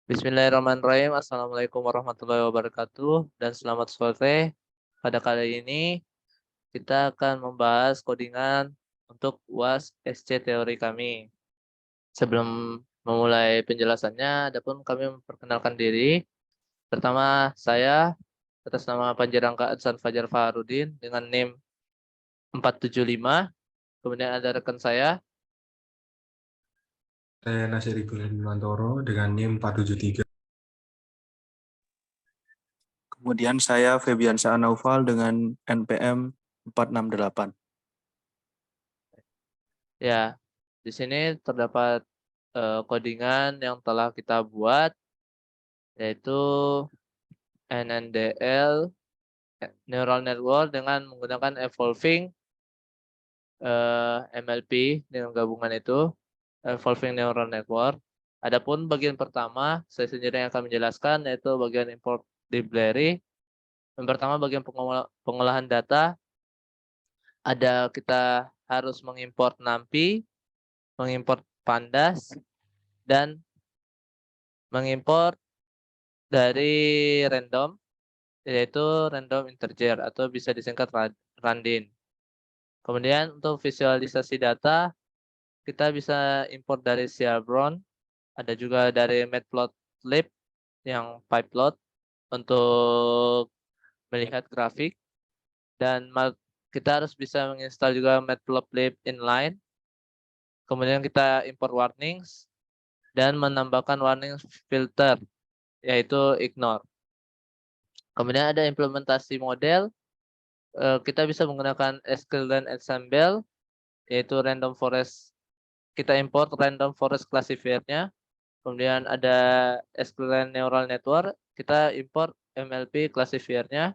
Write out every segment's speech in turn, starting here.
Bismillahirrahmanirrahim. Assalamualaikum warahmatullahi wabarakatuh dan selamat sore. Pada kali ini kita akan membahas codingan untuk UAS SC teori kami. Sebelum memulai penjelasannya, adapun kami memperkenalkan diri. Pertama, saya atas nama Panji Rangka Adsan Fajar Faharudin dengan NIM 475. Kemudian ada rekan saya. Saya Nasir Ibrahim Mantoro dengan NIM 473. Kemudian saya Febiansa Naufal dengan NPM 468. Ya, di sini terdapat codingan yang telah kita buat, yaitu NNDL neural network dengan menggunakan evolving MLP dengan gabungan itu evolving neural network. Adapun bagian pertama saya sendiri yang akan menjelaskan, yaitu bagian import library. Yang pertama bagian pengolahan data. Kita harus mengimport NumPy, mengimport Pandas, dan mengimport dari random, yaitu random integer atau bisa disingkat randin. Kemudian untuk visualisasi data, kita bisa import dari Seabron, ada juga dari Matplotlib yang pyplot untuk melihat grafik, dan kita harus bisa menginstal juga Matplotlib inline. Kemudian kita import warnings dan menambahkan warning filter, yaitu ignore. Kemudian ada implementasi model. Kita bisa menggunakan sklearn ensemble, yaitu random forest. Kita import random forest classifier-nya. Kemudian ada sklearn neural network, kita import MLP classifier-nya.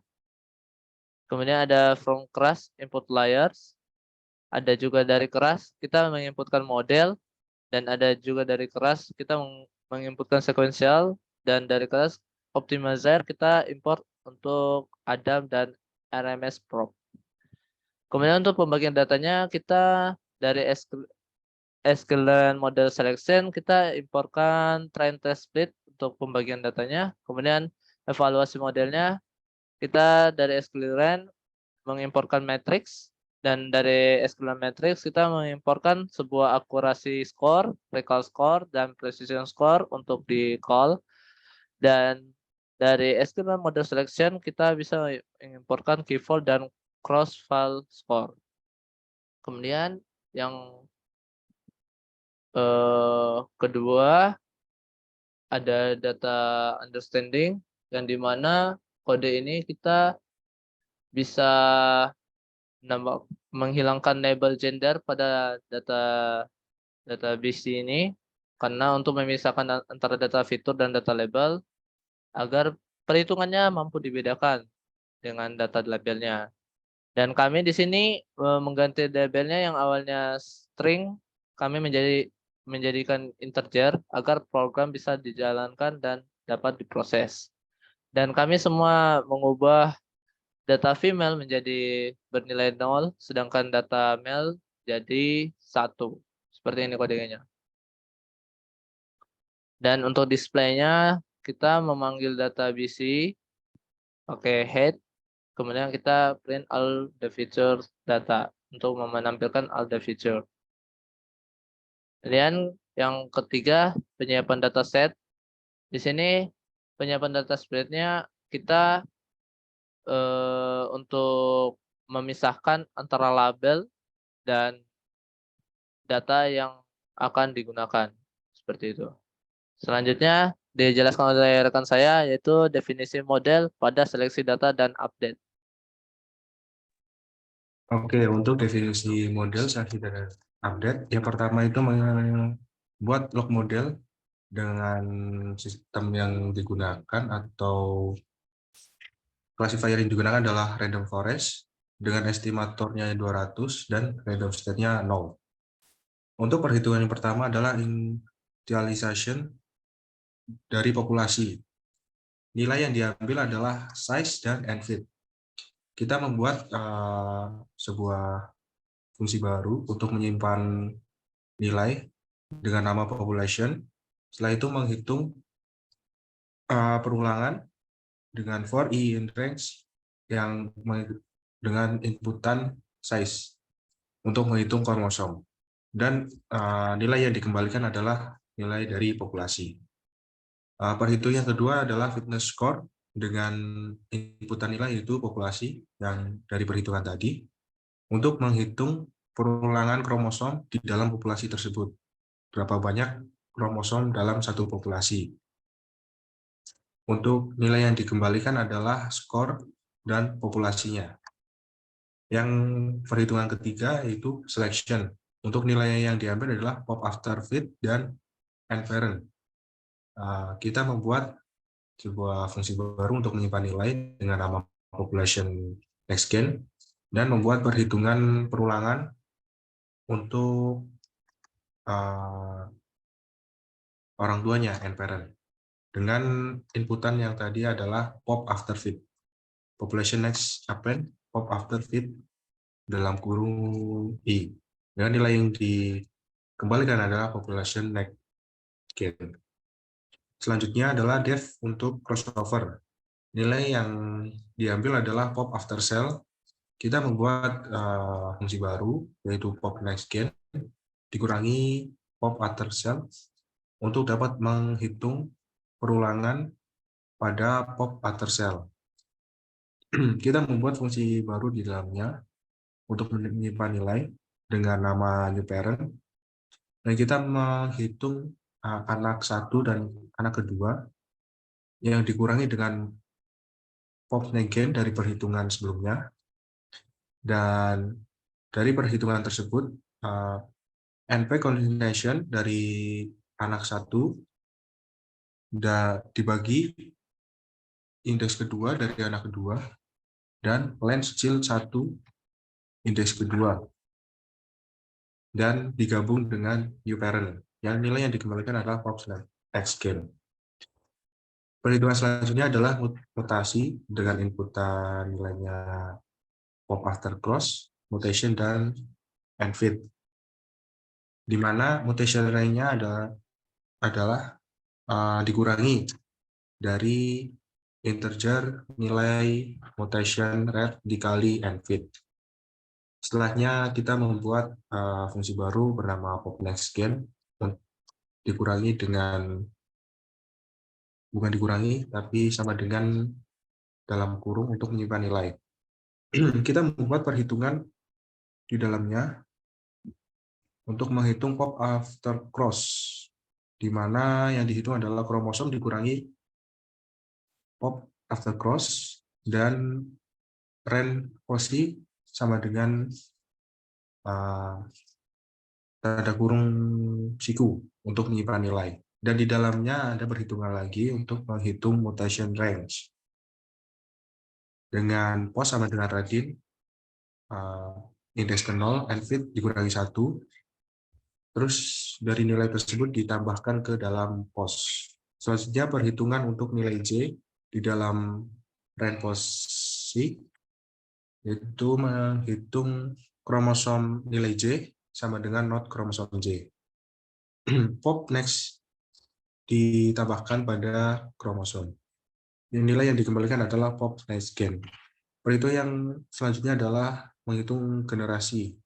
Kemudian ada from class input layers. Ada juga dari keras kita menginputkan model, dan ada juga dari keras kita menginputkan sequential, dan dari keras optimizer kita import untuk Adam dan RMS prop. Kemudian untuk pembagian datanya, kita dari sklearn model selection kita importkan train test split untuk pembagian datanya. Kemudian evaluasi modelnya, kita dari sklearn mengimportkan matrix, dan dari sklearn matrix kita mengimportkan sebuah akurasi score, recall score, dan precision score untuk di call. Dan dari sklearn model selection kita bisa mengimportkan key fold dan cross file score. Kemudian yang kedua ada data understanding, yang dimana kode ini kita bisa menghilangkan label gender pada data BC ini, karena untuk memisahkan antara data fitur dan data label agar perhitungannya mampu dibedakan dengan data labelnya. Dan kami di sini mengganti labelnya yang awalnya string, kami menjadikan integer agar program bisa dijalankan dan dapat diproses. Dan kami semua mengubah data female menjadi bernilai 0, sedangkan data male jadi 1. Seperti ini kodenya. Dan untuk displaynya, kita memanggil data BC pakai head. Kemudian kita print all the feature data untuk menampilkan all the feature. Kemudian yang ketiga, penyiapan dataset. Di sini penyiapan datasetnya kita untuk memisahkan antara label dan data yang akan digunakan. Seperti itu. Selanjutnya dijelaskan oleh rekan saya, yaitu definisi model pada seleksi data dan update. Oke, untuk definisi model seleksi dan update, yang pertama itu membuat log model dengan sistem yang digunakan atau classifier yang digunakan adalah random forest dengan estimatornya 200 dan random state-nya 0. Untuk perhitungan yang pertama adalah initialization dari populasi. Nilai yang diambil adalah size dan nfit. Kita membuat sebuah fungsi baru untuk menyimpan nilai dengan nama population. Setelah itu menghitung perulangan dengan for i in range yang dengan inputan size untuk menghitung kromosom. Dan nilai yang dikembalikan adalah nilai dari populasi. Perhitungan yang kedua adalah fitness score dengan inputan nilai yaitu populasi yang dari perhitungan tadi untuk menghitung perulangan kromosom di dalam populasi tersebut. Berapa banyak kromosom dalam satu populasi. Untuk nilai yang dikembalikan adalah skor dan populasinya. Yang perhitungan ketiga yaitu selection. Untuk nilai yang diambil adalah pop after fit dan inference. Kita membuat sebuah fungsi baru untuk menyimpan nilai dengan nama population next gain dan membuat perhitungan perulangan untuk orang tuanya inference dengan inputan yang tadi adalah pop after fit. Population next append pop after fit dalam kurung i. Dengan nilai yang dikembalikan adalah population next gain. Selanjutnya adalah def untuk crossover. Nilai yang diambil adalah pop after cell. Kita membuat fungsi baru yaitu pop next gain dikurangi pop after cell untuk dapat menghitung perulangan pada pop after cell. Kita membuat fungsi baru di dalamnya untuk menyimpan nilai dengan nama new parent, dan kita menghitung anak satu dan anak kedua yang dikurangi dengan pop next gain dari perhitungan sebelumnya, dan dari perhitungan tersebut NP coordination dari anak satu dibagi indeks kedua dari anak kedua dan length child 1 indeks kedua dan digabung dengan new parent yang nilai yang dikembalikan adalah pop next gain. Perhitungan selanjutnya adalah mutasi dengan inputan nilainya pop after cross, mutation, dan fit. Di mana mutation lainnya adalah dikurangi dari integer nilai mutation rate dikali fit. Setelahnya kita membuat fungsi baru bernama pop next gain dikurangi dengan bukan dikurangi tapi sama dengan dalam kurung untuk menyimpan nilai. Kita membuat perhitungan di dalamnya untuk menghitung pop after cross, di mana yang dihitung adalah kromosom dikurangi pop after cross dan range posi sama dengan tanda kurung siku untuk menyimpan nilai. Dan di dalamnya ada perhitungan lagi untuk menghitung mutation range. Dengan pos sama dengan radin, indeks ke 0, fit dikurangi 1, terus dari nilai tersebut ditambahkan ke dalam pos. Selanjutnya perhitungan untuk nilai J di dalam range posi, yaitu menghitung kromosom nilai J sama dengan not kromosom J. Pop next ditambahkan pada kromosom. Nilai yang dikembalikan adalah pop next gain. Perhitungan yang selanjutnya adalah menghitung generasi.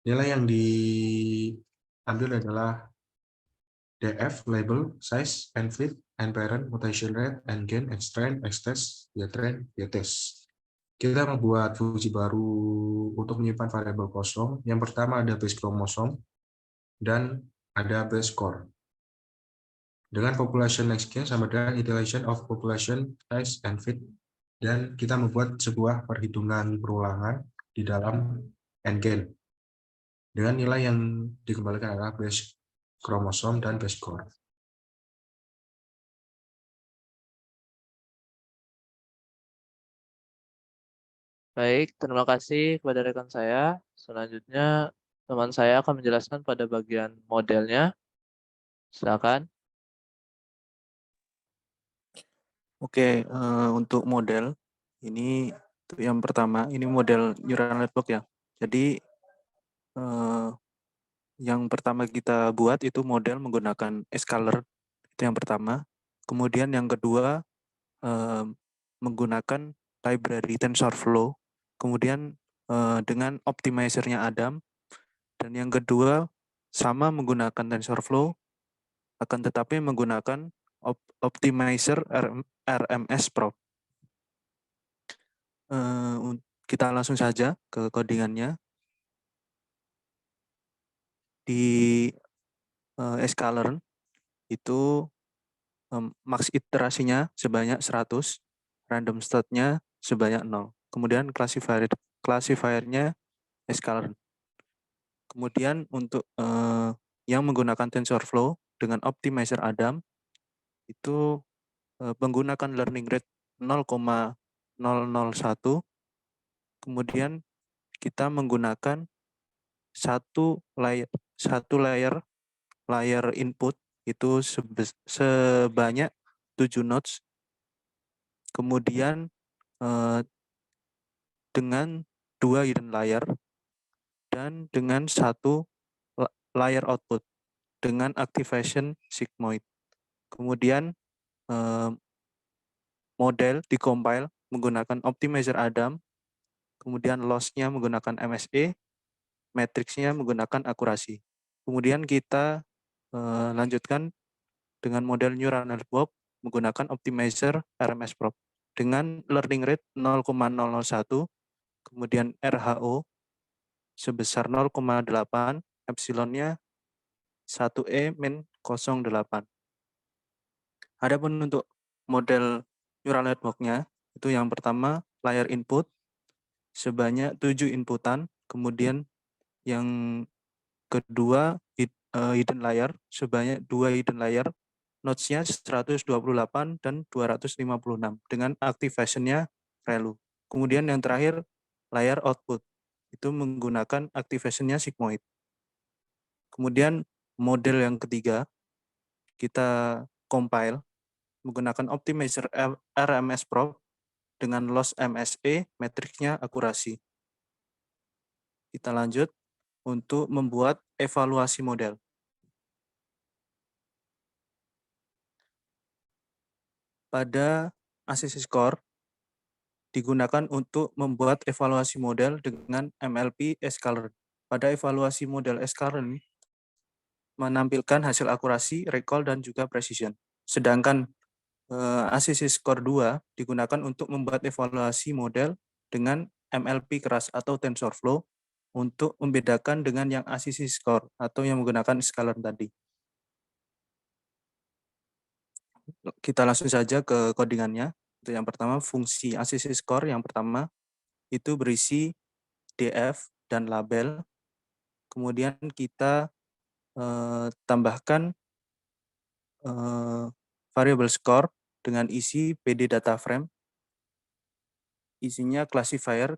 Nilai yang diambil adalah DF, label, size, fit, parent, mutation rate, gain, xtrend, xtest, ytrend, ytest. Kita membuat fungsi baru untuk menyimpan variabel kosong. Yang pertama ada base kromosom dan ada base score. Dengan population next gain sama dengan iteration of population size and fit, dan kita membuat sebuah perhitungan perulangan di dalam gain dengan nilai yang dikembalikan adalah base kromosom dan base score. Baik, terima kasih kepada rekan saya. Selanjutnya, teman saya akan menjelaskan pada bagian modelnya. Silakan. Oke, untuk model ini yang pertama ini model neural network ya. Jadi yang pertama kita buat itu model menggunakan scalar, itu yang pertama. Kemudian yang kedua menggunakan library TensorFlow. Kemudian dengan optimizer-nya Adam. Dan yang kedua sama menggunakan TensorFlow, akan tetapi menggunakan optimizer RMS Prop. Kita langsung saja ke codingannya. Di sklearn itu max iterasinya sebanyak 100, random start-nya sebanyak 0. Kemudian classifier-nya sklearn. Kemudian untuk yang menggunakan TensorFlow dengan optimizer Adam itu menggunakan learning rate 0,001. Kemudian kita menggunakan satu layer input itu sebanyak 7 nodes. Kemudian dengan 2 hidden layer dan dengan 1 layer output dengan activation sigmoid. Kemudian model dikompile menggunakan optimizer Adam, kemudian loss-nya menggunakan MSE, matriksnya menggunakan akurasi. Kemudian kita lanjutkan dengan model neural network menggunakan optimizer RMS Prop dengan learning rate 0,001, kemudian RHO sebesar 0,8, epsilonnya 1E min 0,8. Adapun untuk model neural network-nya, itu yang pertama layer input sebanyak 7 inputan, kemudian yang kedua hidden layer sebanyak 2 hidden layer, nodes-nya 128 dan 256 dengan activation-nya ReLU. Kemudian yang terakhir layer output itu menggunakan activation-nya sigmoid. Kemudian model yang ketiga kita compile menggunakan optimizer RMS Prop dengan loss MSE, matriksnya akurasi. Kita lanjut untuk membuat evaluasi model. Pada ACC Score digunakan untuk membuat evaluasi model dengan MLP sklearn. Pada evaluasi model sklearn menampilkan hasil akurasi, recall, dan juga precision. Sedangkan ACC Score 2 digunakan untuk membuat evaluasi model dengan MLP keras atau TensorFlow untuk membedakan dengan yang ACC Score atau yang menggunakan sklearn tadi. Kita langsung saja ke codingannya. Untuk yang pertama, fungsi ACC Score yang pertama itu berisi DF dan label. Kemudian kita tambahkan variable score dengan isi PD data frame, isinya classifier.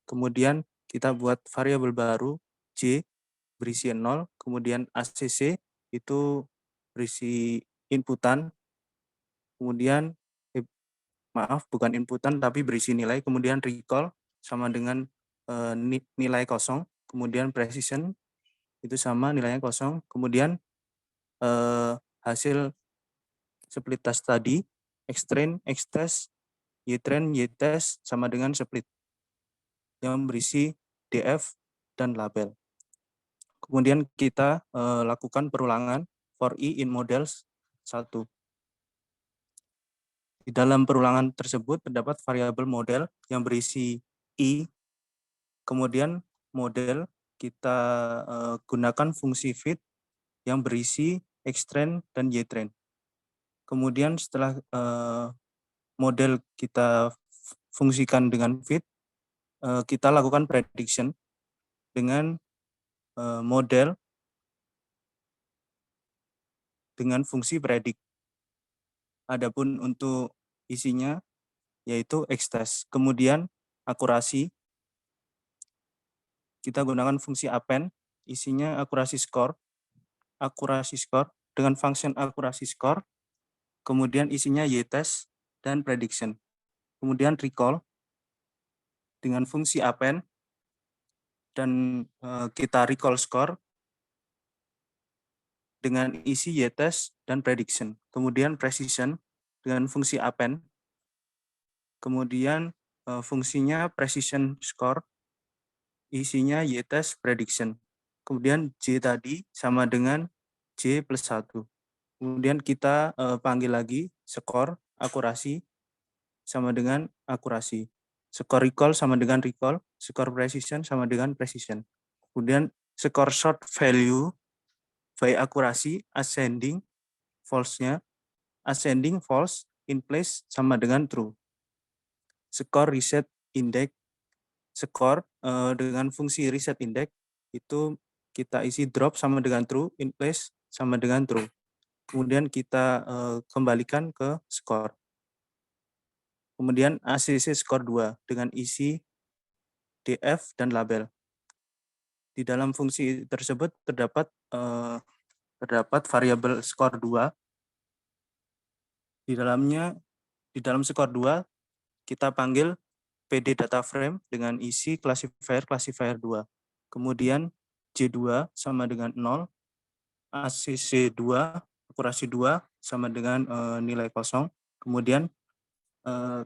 Kemudian kita buat variabel baru J berisi 0, kemudian ACC itu berisi inputan, kemudian bukan inputan tapi berisi nilai, kemudian recall sama dengan nilai 0, kemudian precision itu sama nilainya 0, kemudian hasil split test tadi, xtrain, xtest, ytrain, ytest sama dengan split yang berisi df dan label. Kemudian kita lakukan perulangan for i in models 1. Di dalam perulangan tersebut terdapat variabel model yang berisi i, kemudian model kita gunakan fungsi fit yang berisi xtrain dan ytrain. Kemudian setelah model kita fungsikan dengan fit, kita lakukan prediction dengan model dengan fungsi predict. Adapun untuk isinya yaitu xtest. Kemudian akurasi kita gunakan fungsi append, isinya akurasi score dengan function akurasi score. Kemudian isinya ytest dan prediction. Kemudian recall dengan fungsi append dan kita recall score dengan isi y-test dan prediction. Kemudian precision dengan fungsi append. Kemudian fungsinya precision score, isinya y-test prediction. Kemudian J tadi sama dengan J plus 1. Kemudian kita panggil lagi skor akurasi sama dengan akurasi. Skor recall sama dengan recall, skor precision sama dengan precision. Kemudian skor short value by akurasi ascending false-nya, ascending false in place sama dengan true. Skor reset index, skor dengan fungsi reset index itu kita isi drop sama dengan true, in place sama dengan true. Kemudian kita kembalikan ke skor. Kemudian ACC skor 2 dengan isi DF dan label. Di dalam fungsi tersebut terdapat variabel skor 2. Di dalam skor 2 kita panggil PD data frame dengan isi classifier 2. Kemudian J2 sama dengan 0, ACC 2, akurasi 2 sama dengan nilai kosong. Kemudian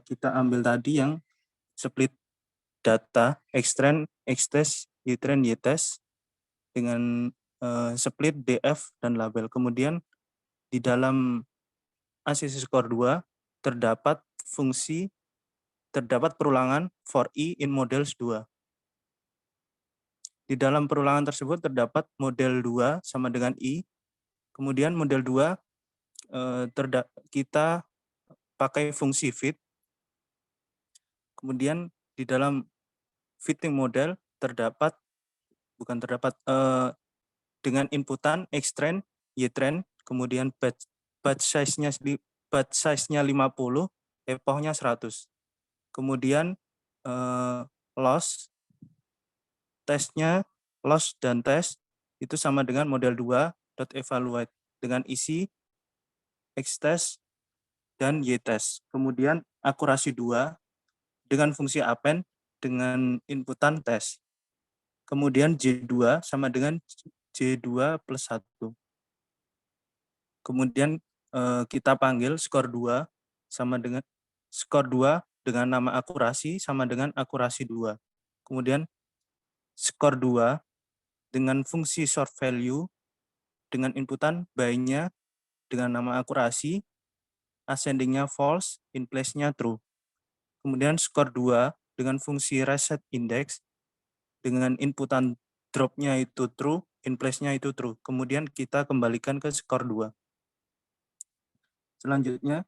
kita ambil tadi yang split data, extend, xtest, ytrend, ytest dengan split df dan label. Kemudian di dalam ACC score 2 terdapat perulangan for i in models 2. Di dalam perulangan tersebut terdapat model 2 sama dengan i. Kemudian model 2 kita pakai fungsi fit. Kemudian di dalam fitting model dengan inputan xtrend, ytrend, kemudian batch size-nya 50, epochnya 100. Kemudian loss dan test itu sama dengan model 2.evaluate dengan isi xtest dan ytest. Kemudian akurasi 2 dengan fungsi append dengan inputan test. Kemudian J2 sama dengan J2 plus 1. Kemudian kita panggil skor 2 sama dengan skor 2 dengan nama akurasi sama dengan akurasi 2. Kemudian skor 2 dengan fungsi short value dengan inputan by-nya dengan nama akurasi, ascending-nya false, in place-nya true. Kemudian skor 2 dengan fungsi reset index dengan inputan drop-nya itu true, in place-nya itu true. Kemudian kita kembalikan ke skor 2. Selanjutnya,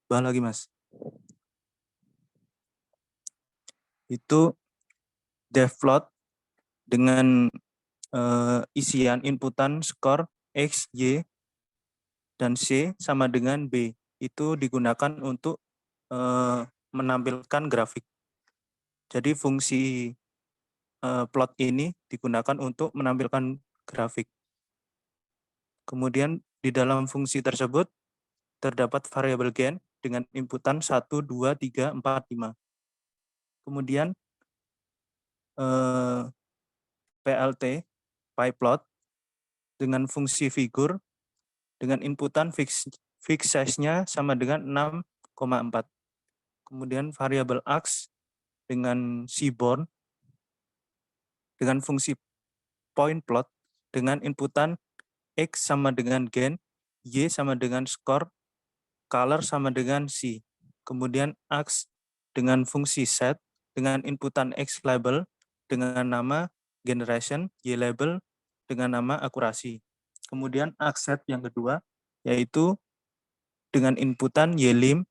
bahas lagi Mas. Itu devplot dengan isian inputan skor X, Y, dan C sama dengan B. Itu digunakan untuk menampilkan grafik. Jadi fungsi plot ini digunakan untuk menampilkan grafik. Kemudian di dalam fungsi tersebut terdapat variabel gain dengan inputan 1, 2, 3, 4, 5. Kemudian PLT, pyplot, dengan fungsi figur, dengan inputan fix size-nya sama dengan 6,4. Kemudian variabel ax dengan seaborn, dengan fungsi point plot, dengan inputan X sama dengan gain, Y sama dengan score, color sama dengan C. Kemudian ax dengan fungsi set, dengan inputan X label, dengan nama generation, Y label, dengan nama akurasi. Kemudian ax set yang kedua, yaitu dengan inputan Y lim,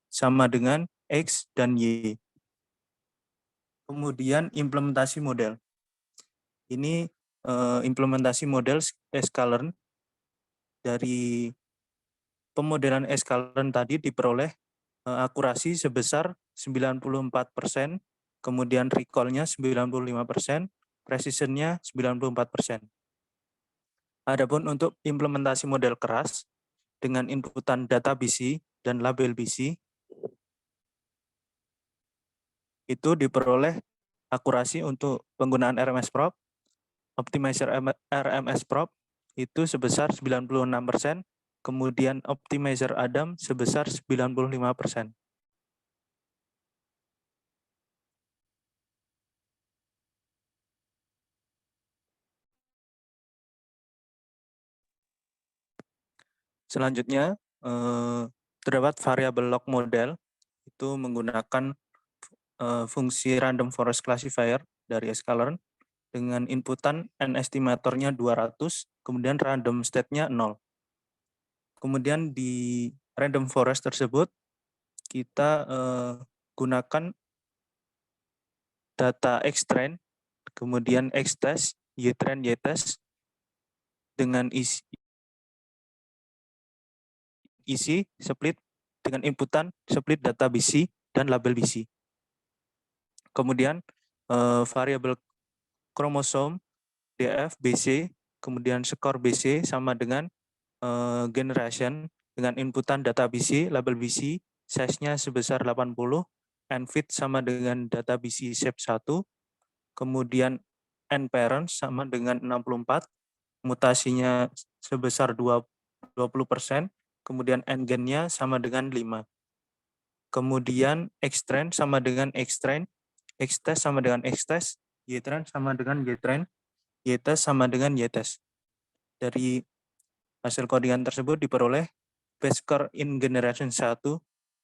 sama dengan X dan Y. Kemudian implementasi model. Ini implementasi model sklearn. Dari pemodelan sklearn tadi diperoleh akurasi sebesar 94%, kemudian recall-nya 95%, precision-nya 94%. Adapun untuk implementasi model keras dengan inputan data BC dan label BC, itu diperoleh akurasi untuk penggunaan RMS prop, optimizer RMS prop, itu sebesar 96%, kemudian optimizer Adam sebesar 95%. Selanjutnya, terdapat variabel log model, itu menggunakan fungsi random forest classifier dari sklearn dengan inputan n estimatornya 200, kemudian random state-nya 0. Kemudian di random forest tersebut, kita gunakan data Xtrain, kemudian Xtest, Ytrain, Ytest, dengan isi split dengan inputan split data BC dan label BC. Kemudian variabel kromosom DF BC, kemudian skor BC sama dengan generation dengan inputan data BC, label BC, size-nya sebesar 80, and fit sama dengan data BC shape 1, kemudian n parent sama dengan 64, mutasinya sebesar 20%, kemudian n gen-nya sama dengan 5. Kemudian Xtrain sama dengan Xtrain, Xtest sama dengan Xtest, Ytrain sama dengan Ytrain, Ytest sama dengan Ytest. Dari hasil codingan tersebut diperoleh base score in generation 1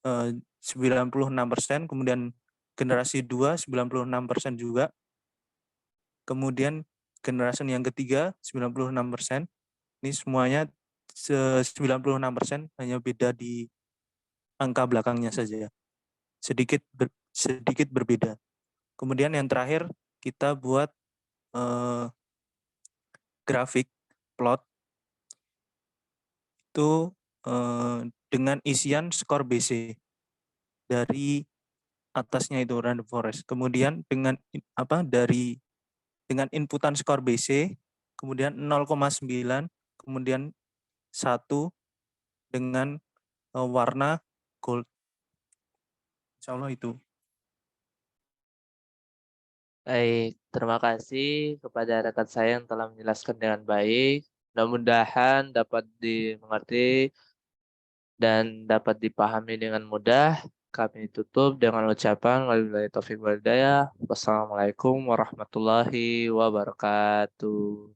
96%, kemudian generasi 2 96% juga. Kemudian generasi yang ketiga 96%. Ini semuanya 96%, hanya beda di angka belakangnya saja. Sedikit berbeda. Kemudian yang terakhir kita buat grafik plot itu dengan isian skor BC dari atasnya itu random forest. Kemudian dengan dengan inputan skor BC, kemudian 0,9, kemudian 1 dengan warna gold. Insya Allah itu. Baik, terima kasih kepada rekan saya yang telah menjelaskan dengan baik. Mudah-mudahan dapat dimengerti dan dapat dipahami dengan mudah. Kami tutup dengan ucapan wabillahi taufiq wal hidayah. Wassalamualaikum warahmatullahi wabarakatuh.